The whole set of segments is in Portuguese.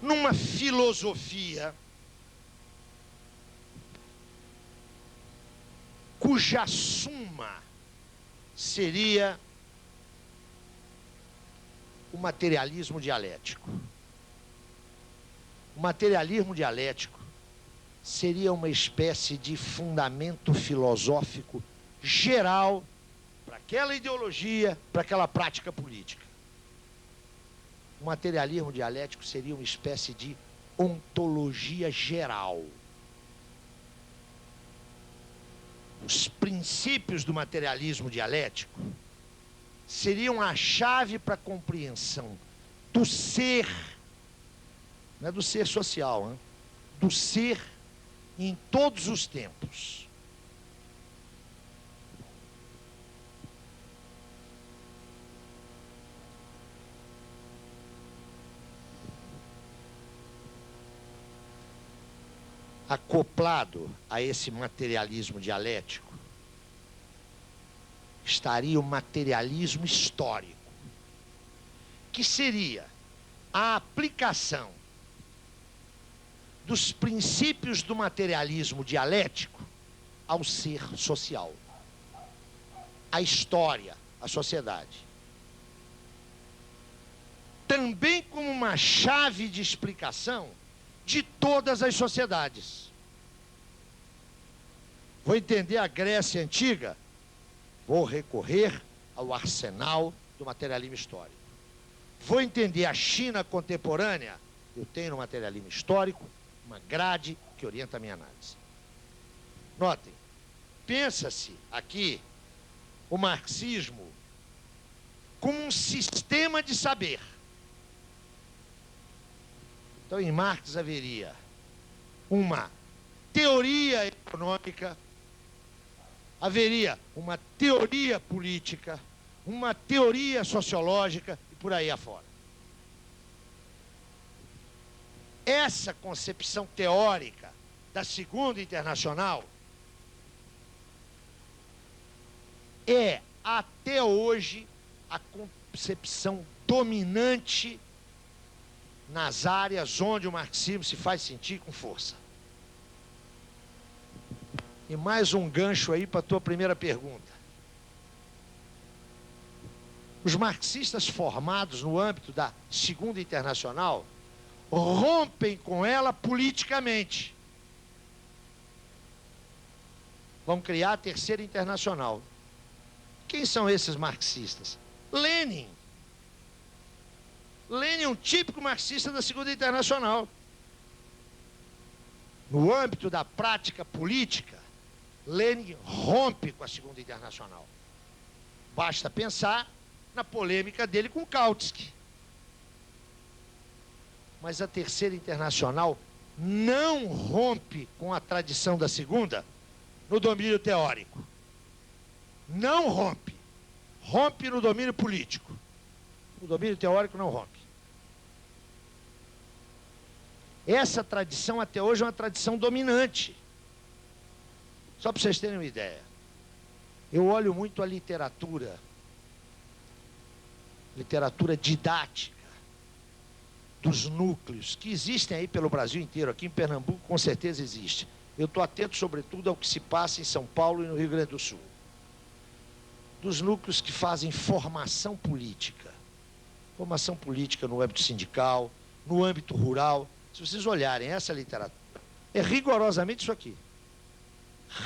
numa filosofia cuja suma seria o materialismo dialético. O materialismo dialético seria uma espécie de fundamento filosófico geral para aquela ideologia, para aquela prática política. O materialismo dialético seria uma espécie de ontologia geral. Os princípios do materialismo dialético seriam a chave para a compreensão do ser, não é do ser social, né? Do ser em todos os tempos. Acoplado a esse materialismo dialético estaria o materialismo histórico, que seria a aplicação dos princípios do materialismo dialético ao ser social, à história, à sociedade. Também como uma chave de explicação de todas as sociedades. Vou entender a Grécia Antiga? Vou recorrer ao arsenal do materialismo histórico. Vou entender a China contemporânea? Eu tenho no materialismo histórico uma grade que orienta a minha análise. Notem, pensa-se aqui o marxismo como um sistema de saber. Então, em Marx haveria uma teoria econômica, haveria uma teoria política, uma teoria sociológica e por aí afora. Essa concepção teórica da Segunda Internacional é, até hoje, a concepção dominante nas áreas onde o marxismo se faz sentir com força. E mais um gancho aí para a tua primeira pergunta. Os marxistas formados no âmbito da Segunda Internacional rompem com ela politicamente. Vão criar a Terceira Internacional. Quem são esses marxistas? Lenin. Lenin é um típico marxista da Segunda Internacional. No âmbito da prática política, Lenin rompe com a Segunda Internacional. Basta pensar na polêmica dele com Kautsky. Mas a Terceira Internacional não rompe com a tradição da Segunda no domínio teórico. Não rompe. Rompe no domínio político. No domínio teórico não rompe. Essa tradição até hoje é uma tradição dominante. Só para vocês terem uma ideia. Eu olho muito a literatura didática dos núcleos que existem aí pelo Brasil inteiro. Aqui em Pernambuco com certeza existe. Eu estou atento sobretudo ao que se passa em São Paulo e no Rio Grande do Sul. Dos núcleos que fazem formação política. Formação política no âmbito sindical, no âmbito rural. Se vocês olharem essa literatura, é rigorosamente isso aqui.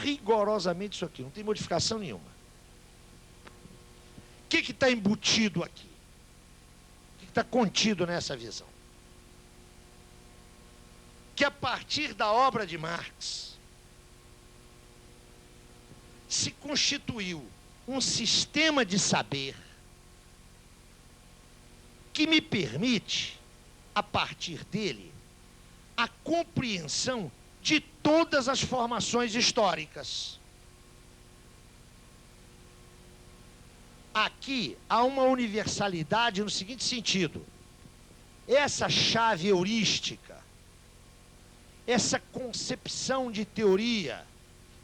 Rigorosamente isso aqui, não tem modificação nenhuma. O que está embutido aqui? O que está contido nessa visão? Que a partir da obra de Marx se constituiu um sistema de saber que me permite, a partir dele, a compreensão de todas as formações históricas. Aqui há uma universalidade no seguinte sentido: essa chave heurística, essa concepção de teoria,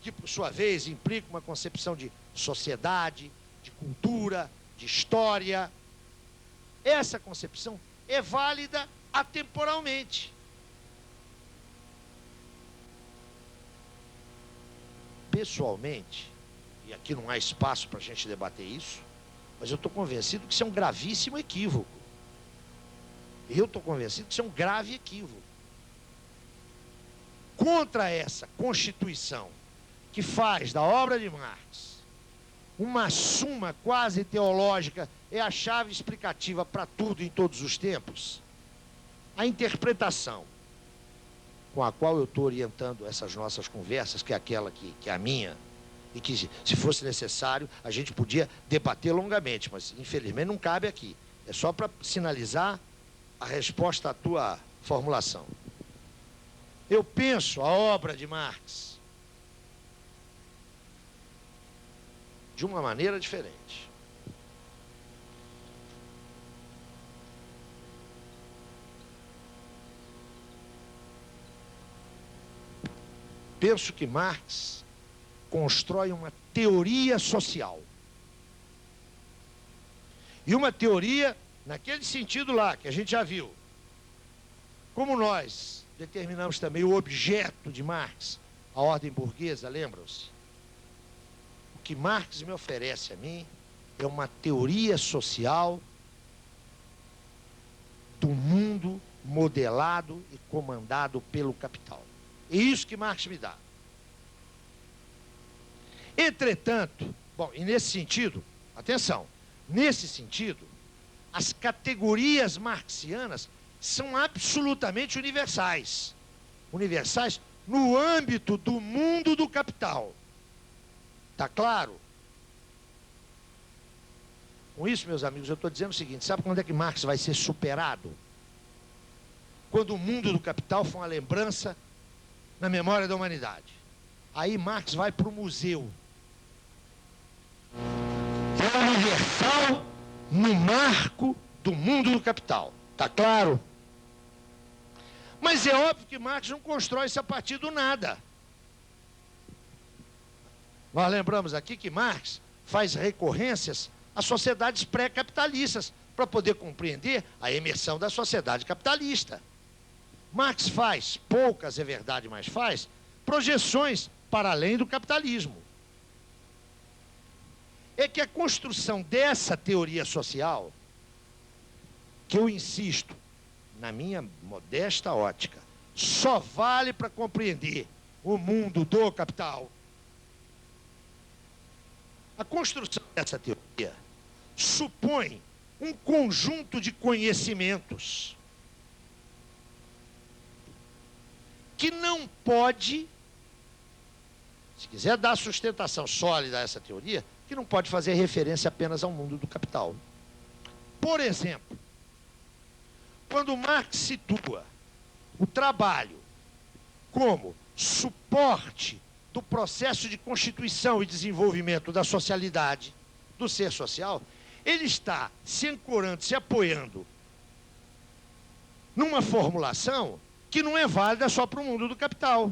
que por sua vez implica uma concepção de sociedade, de cultura, de história, essa concepção é válida atemporalmente. Pessoalmente, e aqui não há espaço para a gente debater isso, mas eu estou convencido que isso é um gravíssimo equívoco. Eu estou convencido que isso é um grave equívoco. Contra essa Constituição, que faz da obra de Marx uma suma quase teológica, é a chave explicativa para tudo em todos os tempos, a interpretação com a qual eu estou orientando essas nossas conversas, que é aquela que é a minha, e que, se fosse necessário, a gente podia debater longamente, mas, infelizmente, não cabe aqui. É só para sinalizar a resposta à tua formulação. Eu penso a obra de Marx de uma maneira diferente. Penso que Marx constrói uma teoria social. E uma teoria naquele sentido lá, que a gente já viu. Como nós determinamos também o objeto de Marx, a ordem burguesa, lembram-se? O que Marx me oferece a mim é uma teoria social do mundo modelado e comandado pelo capital. É isso que Marx me dá. Entretanto, bom, e nesse sentido, atenção, nesse sentido, as categorias marxianas são absolutamente universais. Universais no âmbito do mundo do capital. Está claro? Com isso, meus amigos, eu estou dizendo o seguinte, sabe quando é que Marx vai ser superado? Quando o mundo do capital for uma lembrança na memória da humanidade. Aí Marx vai para o museu. É universal no marco do mundo do capital. Está claro? Mas é óbvio que Marx não constrói isso a partir do nada. Nós lembramos aqui que Marx faz recorrências às sociedades pré-capitalistas para poder compreender a emersão da sociedade capitalista. Marx faz, poucas é verdade, mas faz, projeções para além do capitalismo. É que a construção dessa teoria social, que eu insisto, na minha modesta ótica, só vale para compreender o mundo do capital. A construção dessa teoria supõe um conjunto de conhecimentos que não pode, se quiser dar sustentação sólida a essa teoria, que não pode fazer referência apenas ao mundo do capital. Por exemplo, quando Marx situa o trabalho como suporte do processo de constituição e desenvolvimento da socialidade, do ser social, ele está se ancorando, se apoiando numa formulação que não é válida só para o mundo do capital.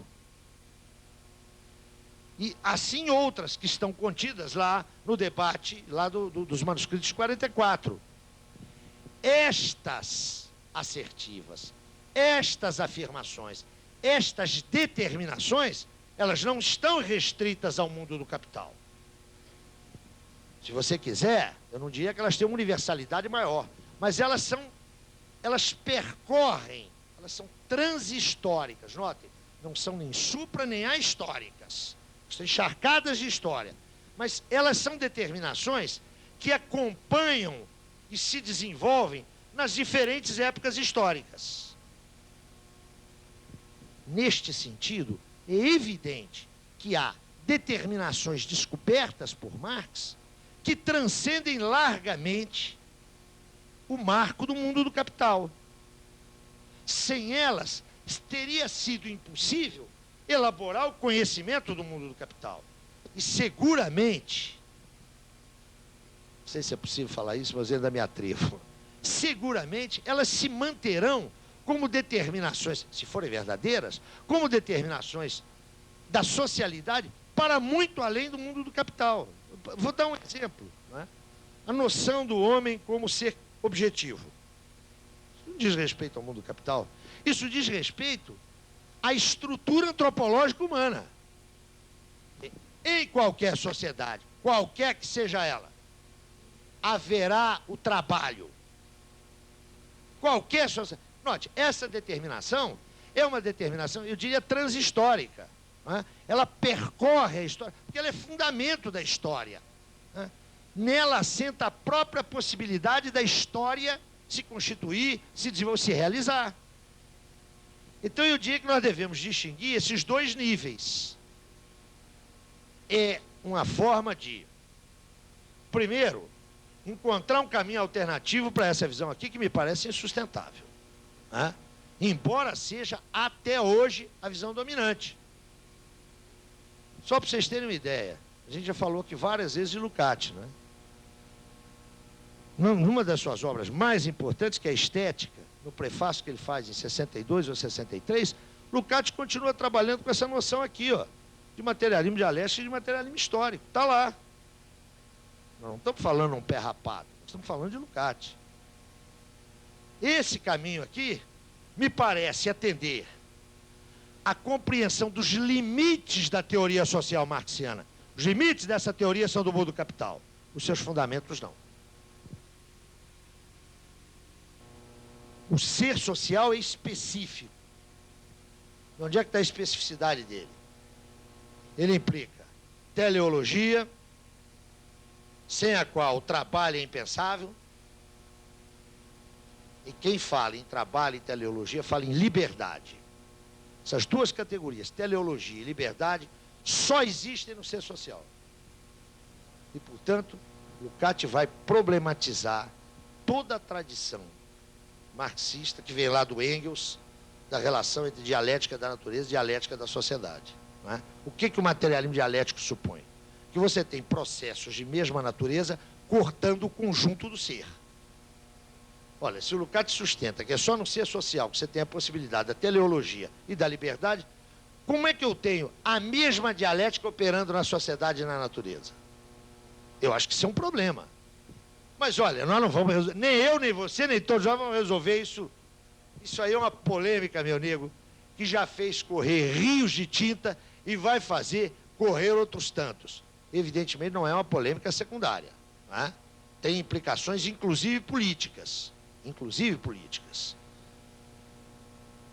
E assim outras que estão contidas lá no debate lá dos manuscritos de 44. Estas assertivas, estas afirmações, estas determinações, elas não estão restritas ao mundo do capital. Se você quiser, eu não diria que elas têm uma universalidade maior, mas elas percorrem, elas são transhistóricas, notem, não são nem supra nem ahistóricas, estão encharcadas de história, mas elas são determinações que acompanham e se desenvolvem nas diferentes épocas históricas. Neste sentido, é evidente que há determinações descobertas por Marx que transcendem largamente o marco do mundo do capital. Sem elas, teria sido impossível elaborar o conhecimento do mundo do capital. E seguramente, não sei se é possível falar isso, mas eu ainda me atrevo, seguramente elas se manterão como determinações, se forem verdadeiras, como determinações da socialidade para muito além do mundo do capital. Vou dar um exemplo, né? A noção do homem como ser objetivo. diz respeito ao mundo do capital. Isso diz respeito à estrutura antropológica humana. Em qualquer sociedade, qualquer que seja ela, haverá o trabalho. Qualquer sociedade. Note, essa determinação é uma determinação, eu diria, transhistórica. Né? Ela percorre a história, porque ela é fundamento da história. Né? Nela assenta a própria possibilidade da história se constituir, se desenvolver, se realizar. Então eu diria que nós devemos distinguir esses dois níveis. É uma forma de, primeiro, encontrar um caminho alternativo para essa visão aqui que me parece insustentável. Né? Embora seja até hoje a visão dominante. Só para vocês terem uma ideia, a gente já falou aqui várias vezes de Lukács, né? Numa das suas obras mais importantes, que é a Estética, no prefácio que ele faz em 62 ou 63, Lukács continua trabalhando com essa noção aqui, ó, de materialismo dialético e de materialismo histórico. Está lá. Nós não estamos falando um pé rapado, nós estamos falando de Lukács. Esse caminho aqui me parece atender à compreensão dos limites da teoria social marxiana. Os limites dessa teoria são do mundo do capital, os seus fundamentos não. O ser social é específico. Onde é que está a especificidade dele? Ele implica teleologia, sem a qual o trabalho é impensável. E quem fala em trabalho e teleologia fala em liberdade. Essas duas categorias, teleologia e liberdade, só existem no ser social. E, portanto, Lukács vai problematizar toda a tradição marxista que vem lá do Engels, da relação entre dialética da natureza e dialética da sociedade. Não é? O que o materialismo dialético supõe? Que você tem processos de mesma natureza cortando o conjunto do ser. Olha, se o Lukács sustenta que é só no ser social que você tem a possibilidade da teleologia e da liberdade, como é que eu tenho a mesma dialética operando na sociedade e na natureza? Eu acho que isso é um problema. Mas olha, nós não vamos resolver, nem eu, nem você, nem todos nós vamos resolver isso. Isso aí é uma polêmica, meu nego, que já fez correr rios de tinta e vai fazer correr outros tantos. Evidentemente não é uma polêmica secundária. Não é? Tem implicações, inclusive políticas. Inclusive políticas.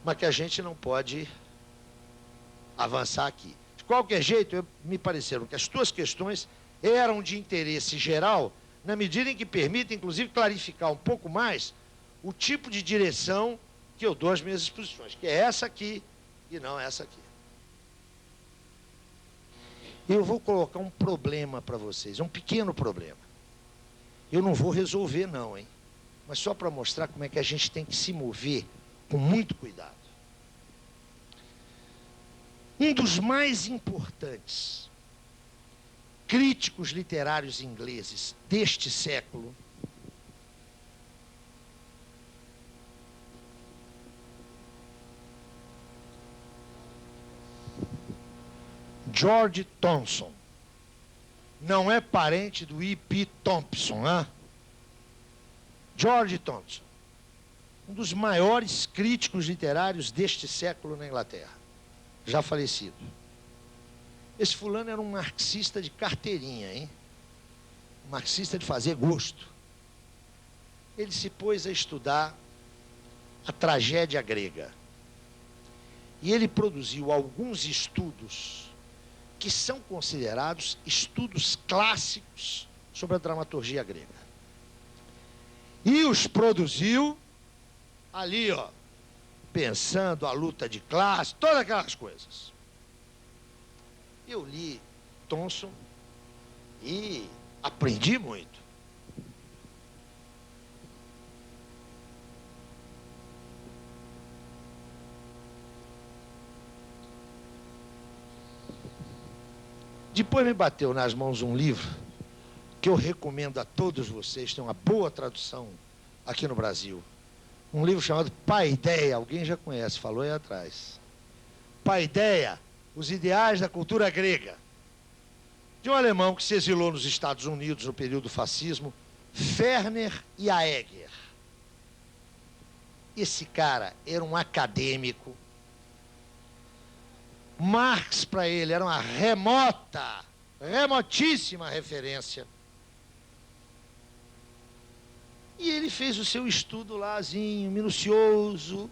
Mas que a gente não pode avançar aqui. De qualquer jeito, me pareceram que as tuas questões eram de interesse geral, na medida em que permitem, inclusive, clarificar um pouco mais o tipo de direção que eu dou às minhas exposições, que é essa aqui e não essa aqui. Eu vou colocar um problema para vocês, um pequeno problema. Eu não vou resolver não, hein? Mas só para mostrar como é que a gente tem que se mover com muito cuidado. Um dos mais importantes críticos literários ingleses deste século George Thompson, não é parente do E.P. Thompson, né? George Thompson, um dos maiores críticos literários deste século na Inglaterra, já falecido. Esse fulano era um marxista de carteirinha, hein? Um marxista de fazer gosto. Ele se pôs a estudar a tragédia grega. E ele produziu alguns estudos que são considerados estudos clássicos sobre a dramaturgia grega. E os produziu ali, ó, pensando a luta de classe, todas aquelas coisas. Eu li Thompson e aprendi muito. Depois me bateu nas mãos um livro que eu recomendo a todos vocês, tem uma boa tradução aqui no Brasil. Um livro chamado Paideia, alguém já conhece, falou aí atrás. Paideia, os ideais da cultura grega. De um alemão que se exilou nos Estados Unidos no período do fascismo, Ferner Jaeger. Esse cara era um acadêmico. Marx, para ele, era uma remotíssima referência. E ele fez o seu estudo lázinho, minucioso,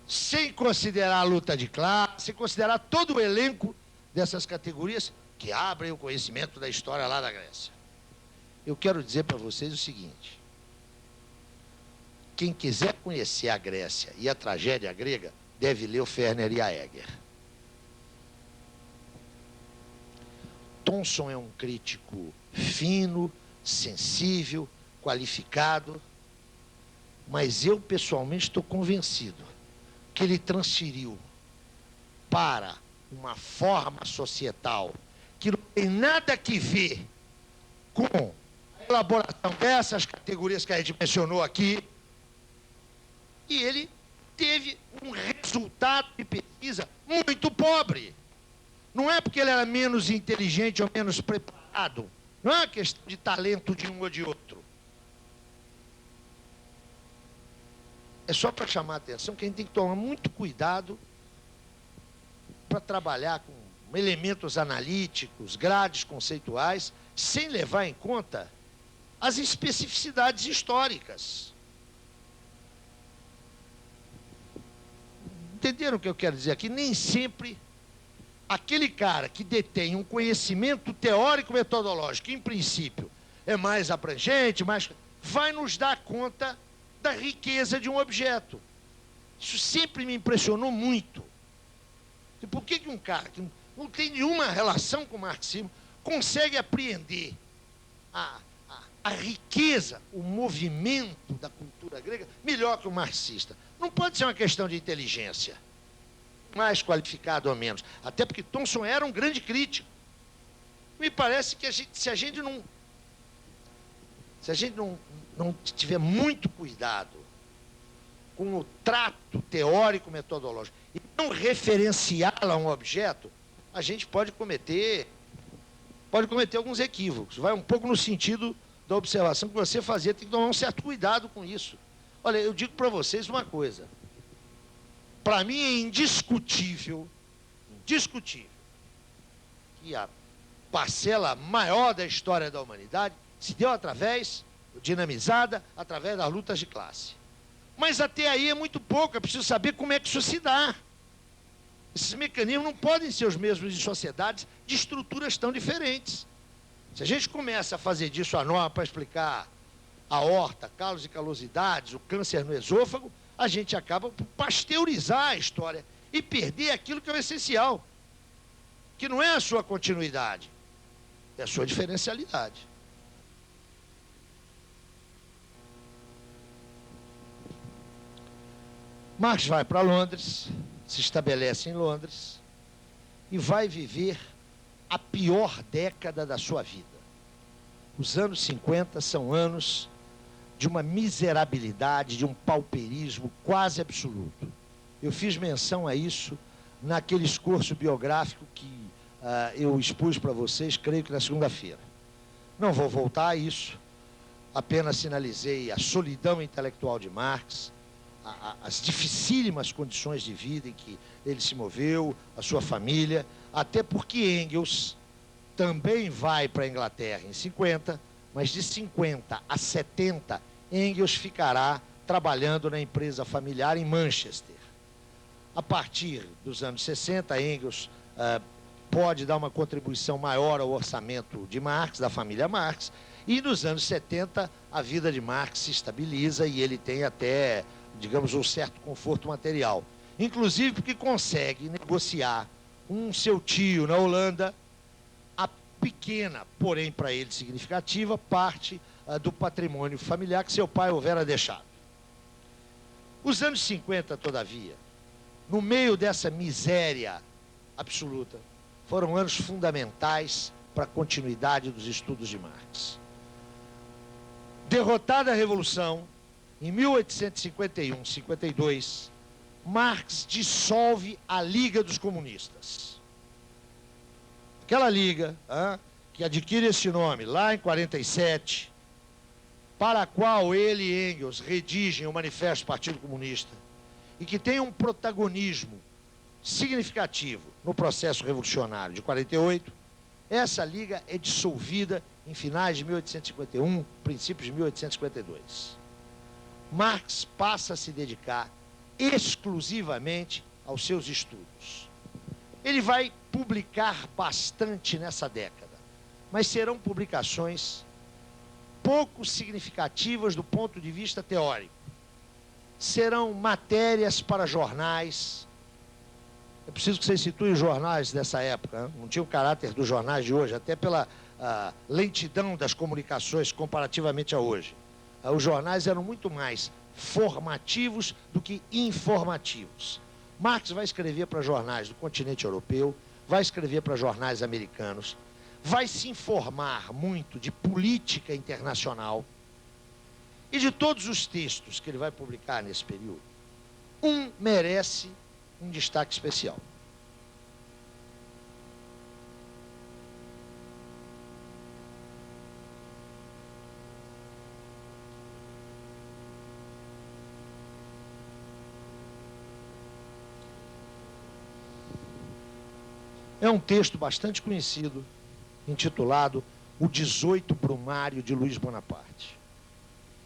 sem considerar a luta de classe, sem considerar todo o elenco dessas categorias que abrem o conhecimento da história lá da Grécia. Eu quero dizer para vocês o seguinte: quem quiser conhecer a Grécia e a tragédia grega, deve ler o Ferner e a Heger. Thomson é um crítico fino, sensível, qualificado, mas eu pessoalmente estou convencido que ele transferiu para uma forma societal que não tem nada que ver com a elaboração dessas categorias que a gente mencionou aqui, e ele teve um resultado de pesquisa muito pobre. Não é porque ele era menos inteligente ou menos preparado, não é uma questão de talento de um ou de outro. É só para chamar a atenção que a gente tem que tomar muito cuidado para trabalhar com elementos analíticos, grades conceituais, sem levar em conta as especificidades históricas. Entenderam o que eu quero dizer aqui? Nem sempre aquele cara que detém um conhecimento teórico-metodológico, que em princípio é mais abrangente, vai nos dar conta da riqueza de um objeto. Isso sempre me impressionou muito. E por que um cara que não tem nenhuma relação com o marxismo consegue apreender a riqueza, o movimento da cultura grega melhor que o marxista? Não pode ser uma questão de inteligência, mais qualificado ou menos. Até porque Thomson era um grande crítico. Me parece que se a gente não tiver muito cuidado com o trato teórico metodológico e não referenciá-lo a um objeto, a gente pode cometer alguns equívocos. Vai um pouco no sentido da observação que você fazia, tem que tomar um certo cuidado com isso. Olha, eu digo para vocês uma coisa. Para mim é indiscutível, que a parcela maior da história da humanidade se deu dinamizada através das lutas de classe. Mas até aí é muito pouco, é preciso saber como é que isso se dá. Esses mecanismos não podem ser os mesmos em sociedades de estruturas tão diferentes. Se a gente começa a fazer disso a norma para explicar a aorta, calos e calosidades, o câncer no esôfago, a gente acaba por pasteurizar a história e perder aquilo que é o essencial, que não é a sua continuidade, é a sua diferencialidade. Marx vai para Londres, se estabelece em Londres e vai viver a pior década da sua vida. Os anos 50 são anos de uma miserabilidade, de um pauperismo quase absoluto. Eu fiz menção a isso naquele esforço biográfico que eu expus para vocês, creio que na segunda-feira. Não vou voltar a isso, apenas sinalizei a solidão intelectual de Marx, as dificílimas condições de vida em que ele se moveu, a sua família, até porque Engels também vai para a Inglaterra em 50, mas de 50 a 70, Engels ficará trabalhando na empresa familiar em Manchester. A partir dos anos 60, Engels pode dar uma contribuição maior ao orçamento de Marx, da família Marx, e nos anos 70 a vida de Marx se estabiliza e ele tem até, digamos, um certo conforto material. Inclusive porque consegue negociar com seu tio na Holanda a pequena, porém para ele significativa, parte do patrimônio familiar que seu pai houvera deixado. Os anos 50, todavia, no meio dessa miséria absoluta, foram anos fundamentais para a continuidade dos estudos de Marx. Derrotada a Revolução, em 1851-52, Marx dissolve a Liga dos Comunistas. Aquela liga, que adquire esse nome lá em 47, para a qual ele e Engels redigem o Manifesto do Partido Comunista e que tem um protagonismo significativo no processo revolucionário de 48, essa liga é dissolvida em finais de 1851, princípios de 1852. Marx passa a se dedicar exclusivamente aos seus estudos. Ele vai publicar bastante nessa década, mas serão publicações pouco significativas do ponto de vista teórico. Serão matérias para jornais. É preciso que vocês situem os jornais dessa época, né? Não tinha o caráter dos jornais de hoje, até pela lentidão das comunicações comparativamente a hoje. Os jornais eram muito mais formativos do que informativos. Marx vai escrever para jornais do continente europeu, vai escrever para jornais americanos, vai se informar muito de política internacional, e de todos os textos que ele vai publicar nesse período, um merece um destaque especial. É um texto bastante conhecido, intitulado O 18 Brumário de Luiz Bonaparte.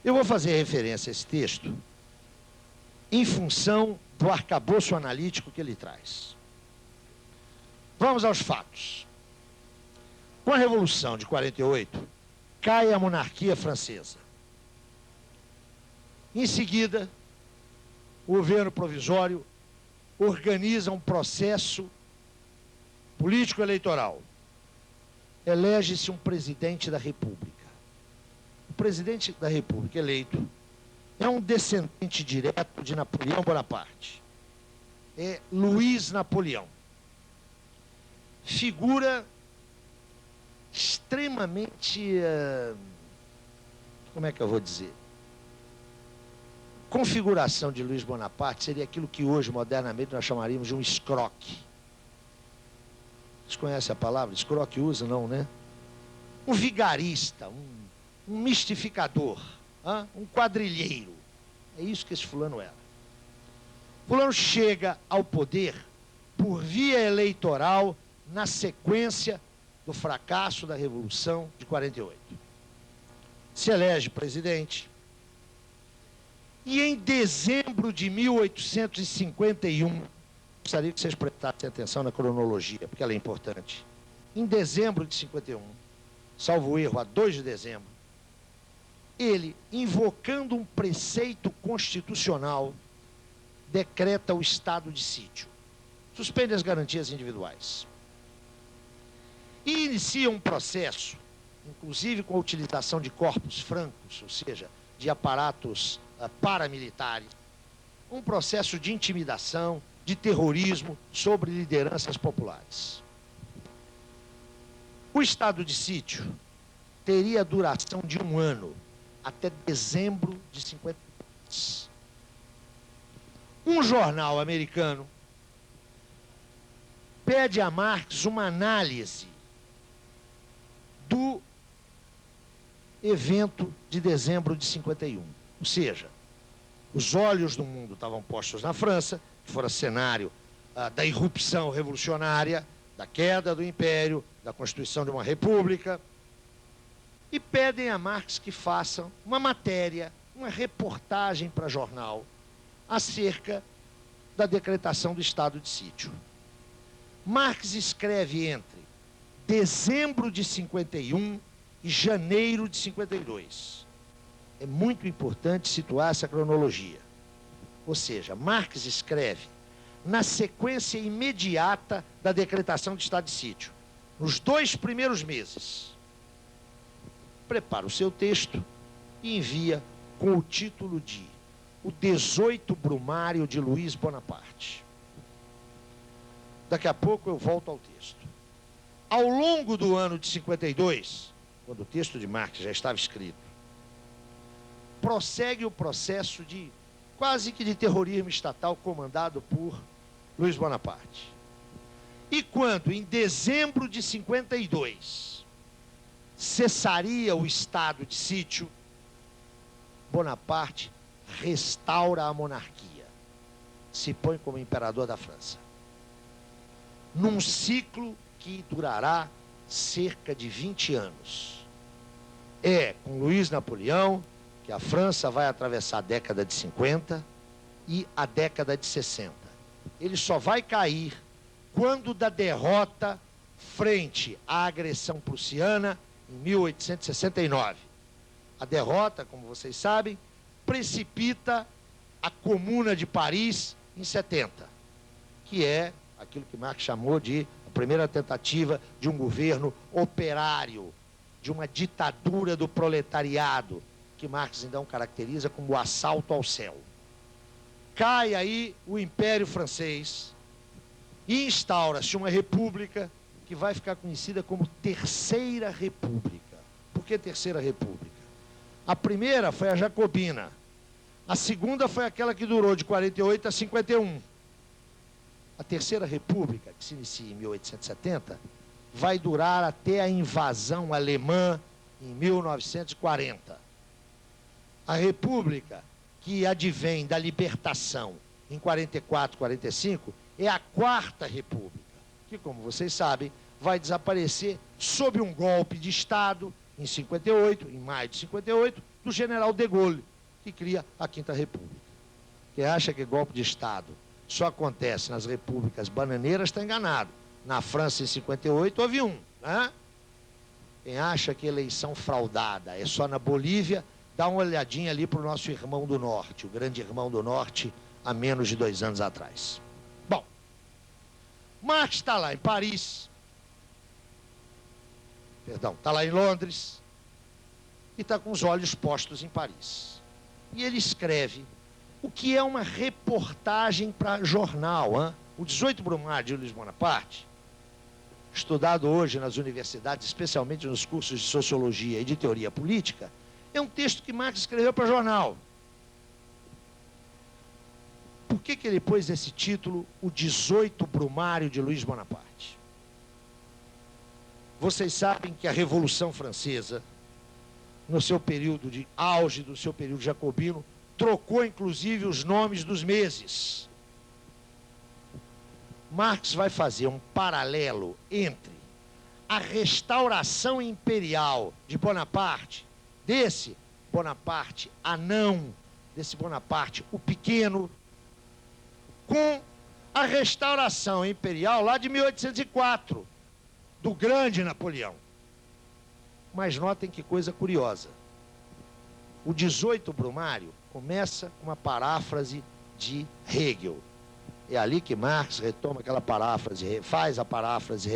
Eu vou fazer referência a esse texto em função do arcabouço analítico que ele traz. Vamos aos fatos. Com a Revolução de 48, cai a monarquia francesa. Em seguida, o governo provisório organiza um processo político-eleitoral. Elege-se um presidente da República. O presidente da República eleito é um descendente direto de Napoleão Bonaparte. É Luiz Napoleão. Figura extremamente, como é que eu vou dizer? Configuração de Luiz Bonaparte seria aquilo que hoje, modernamente, nós chamaríamos de um escroque. Vocês conhecem a palavra? Escroque usa, não, né? Um vigarista, um mistificador, um quadrilheiro. É isso que esse fulano era. Fulano chega ao poder por via eleitoral na sequência do fracasso da Revolução de 48. Se elege presidente e em dezembro de 1851, gostaria que vocês prestassem atenção na cronologia, porque ela é importante. Em dezembro de 51, salvo erro, a 2 de dezembro, ele, invocando um preceito constitucional, decreta o estado de sítio, suspende as garantias individuais e inicia um processo, inclusive com a utilização de corpos francos, ou seja, de aparatos paramilitares, um processo de intimidação, de terrorismo sobre lideranças populares. O estado de sítio teria duração de 1 ano, até dezembro de 52. Um jornal americano pede a Marx uma análise do evento de dezembro de 51. Ou seja, os olhos do mundo estavam postos na França, que fora cenário da irrupção revolucionária, da queda do Império, da constituição de uma república, e pedem a Marx que faça uma matéria, uma reportagem para jornal, acerca da decretação do estado de sítio. Marx escreve entre dezembro de 51 e janeiro de 52. É muito importante situar essa cronologia. Ou seja, Marx escreve na sequência imediata da decretação do estado de sítio, nos 2 primeiros meses. Prepara o seu texto e envia com o título de O 18 Brumário de Luiz Bonaparte. Daqui a pouco eu volto ao texto. Ao longo do ano de 52, quando o texto de Marx já estava escrito, prossegue o processo de quase que de terrorismo estatal comandado por Luiz Bonaparte. E quando, em dezembro de 52, cessaria o estado de sítio, Bonaparte restaura a monarquia, se põe como imperador da França, num ciclo que durará cerca de 20 anos. É com Luiz Napoleão que a França vai atravessar a década de 50 e a década de 60. Ele só vai cair quando da derrota frente à agressão prussiana em 1869. A derrota, como vocês sabem, precipita a Comuna de Paris em 70, que é aquilo que Marx chamou de a primeira tentativa de um governo operário, de uma ditadura do proletariado, que Marx então caracteriza como o assalto ao céu. Cai aí o Império Francês e instaura-se uma república que vai ficar conhecida como Terceira República. Por que Terceira República? A primeira foi a Jacobina. A segunda foi aquela que durou de 48 a 51. A Terceira República, que se inicia em 1870, vai durar até a invasão alemã em 1940. A República, que advém da libertação em 44, 45, é a Quarta República, que, como vocês sabem, vai desaparecer sob um golpe de Estado em 58, em maio de 58, do general de Gaulle, que cria a Quinta República. Quem acha que golpe de Estado só acontece nas repúblicas bananeiras está enganado. Na França, em 58, houve um, né? Quem acha que eleição fraudada é só na Bolívia, dá uma olhadinha ali para o nosso irmão do Norte, o grande irmão do Norte, há menos de 2 anos atrás. Bom, Marx está lá em Paris, está lá em Londres, e está com os olhos postos em Paris. E ele escreve o que é uma reportagem para jornal, hein? O 18 Brumário de Luiz Bonaparte, estudado hoje nas universidades, especialmente nos cursos de Sociologia e de Teoria Política, é um texto que Marx escreveu para jornal. Por que ele pôs esse título, o 18 Brumário de Luiz Bonaparte? Vocês sabem que a Revolução Francesa, no seu período de auge, do seu período jacobino, trocou inclusive os nomes dos meses. Marx vai fazer um paralelo entre a restauração imperial de Bonaparte, desse Bonaparte anão, desse Bonaparte o pequeno, com a restauração imperial lá de 1804, do grande Napoleão. Mas notem que coisa curiosa. O 18 Brumário começa com uma paráfrase de Hegel. É ali que Marx retoma aquela paráfrase, faz a paráfrase